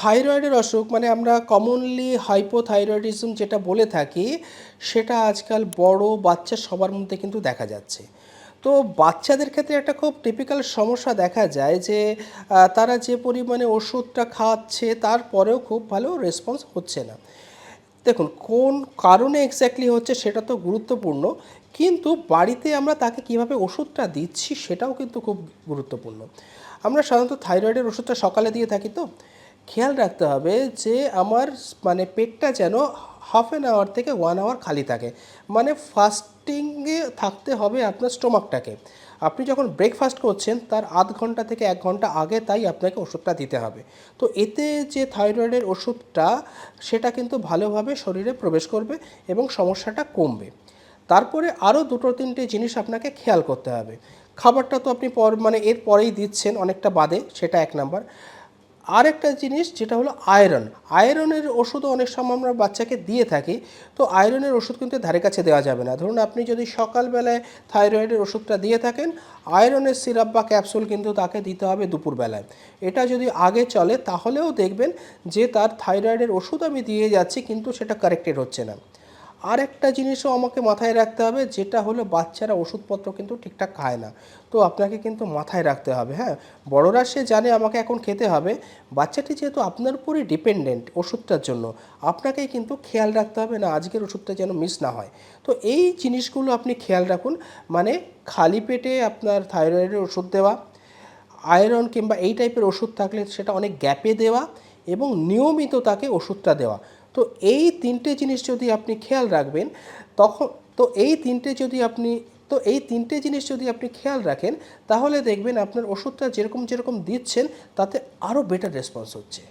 থাইরয়েডের অসুখ মানে আমরা কমনলি হাইপোথাইরয়েডিজম যেটা বলে থাকি, সেটা আজকাল বড় বাচ্চা সবার মধ্যে কিন্তু দেখা যাচ্ছে। তো বাচ্চাদের ক্ষেত্রে একটা খুব টিপিক্যাল সমস্যা দেখা যায় যে তারা যে পরিমাণে ওষুধটা খাওয়াচ্ছে তারপরেও খুব ভালো রেসপন্স হচ্ছে না। দেখুন কোন কারণে এক্স্যাক্টলি হচ্ছে সেটা তো গুরুত্বপূর্ণ, কিন্তু বাড়িতে আমরা তাকে কিভাবে ওষুধটা দিচ্ছি সেটাও কিন্তু খুব গুরুত্বপূর্ণ। আমরা সাধারণত থাইরয়েডের ওষুধটা সকালে দিয়ে থাকি, তো খেয়াল রাখতে হবে যে আমার মানে পেটটা যেন হাফ অ্যান আওয়ার থেকে 1 আওয়ার খালি থাকে। মানে ফাস্টিংয়ে থাকতে হবে আপনার স্টোমাকটাকে। আপনি যখন ব্রেকফাস্ট করছেন তার আধ ঘন্টা থেকে 1 ঘন্টা আগে তাই আপনাকে ওষুধটা দিতে হবে। তো এতে যে থাইরয়েডের ওষুধটা সেটা কিন্তু ভালোভাবে শরীরে প্রবেশ করবে এবং সমস্যাটা কমবে। তারপরে আরও দুটো তিনটে জিনিস আপনাকে খেয়াল করতে হবে। খাবারটা তো আপনি মানে এর পরেই দিচ্ছেন অনেকটা বাদে, সেটা 1 নাম্বার। আর একটা জিনিস যেটা হলো আয়রনের ওষুধও অনেক সময় আমরা বাচ্চাকে দিয়ে থাকি। তো আয়রনের ওষুধ কিন্তু ধারে কাছে দেওয়া যাবে না। ধরুন আপনি যদি সকালবেলায় থাইরয়েডের ওষুধটা দিয়ে থাকেন, আয়রনের সিরাপ বা ক্যাপসুল কিন্তু তাকে দিতে হবে দুপুরবেলায়। এটা যদি আগে চলে তাহলেও দেখবেন যে তার থাইরয়েডের ওষুধ আমি দিয়ে যাচ্ছি কিন্তু সেটা কারেক্টেড হচ্ছে না। আর একটা জিনিসও আমাকে মাথায় রাখতে হবে, যেটা হলো বাচ্চারা ওষুধপত্র কিন্তু ঠিকঠাক খায় না। তো আপনাকে কিন্তু মাথায় রাখতে হবে, হ্যাঁ, বড়রা সে জানে আমাকে এখন খেতে হবে, বাচ্চাটি যেহেতু আপনার উপরই ডিপেন্ডেন্ট ওষুধটার জন্য, আপনাকেই কিন্তু খেয়াল রাখতে হবে না আজকের ওষুধটা যেন মিস না হয়। তো এই জিনিসগুলো আপনি খেয়াল রাখুন, মানে খালি পেটে আপনার থাইরয়েডের ওষুধ দেওয়া, আয়রন কিংবা এই টাইপের ওষুধ থাকলে সেটা অনেক গ্যাপে দেওয়া এবং নিয়মিত তাকে ওষুধটা দেওয়া। তো এই তিনটে জিনিস যদি আপনি খেয়াল রাখবেন তখন, তো এই তিনটে যদি আপনি তো এই তিনটে জিনিস যদি আপনি খেয়াল রাখেন তাহলে দেখবেন আপনার ওষুধটা যেরকম যেরকম দিচ্ছেন তাতে আরও বেটার রেসপন্স হচ্ছে।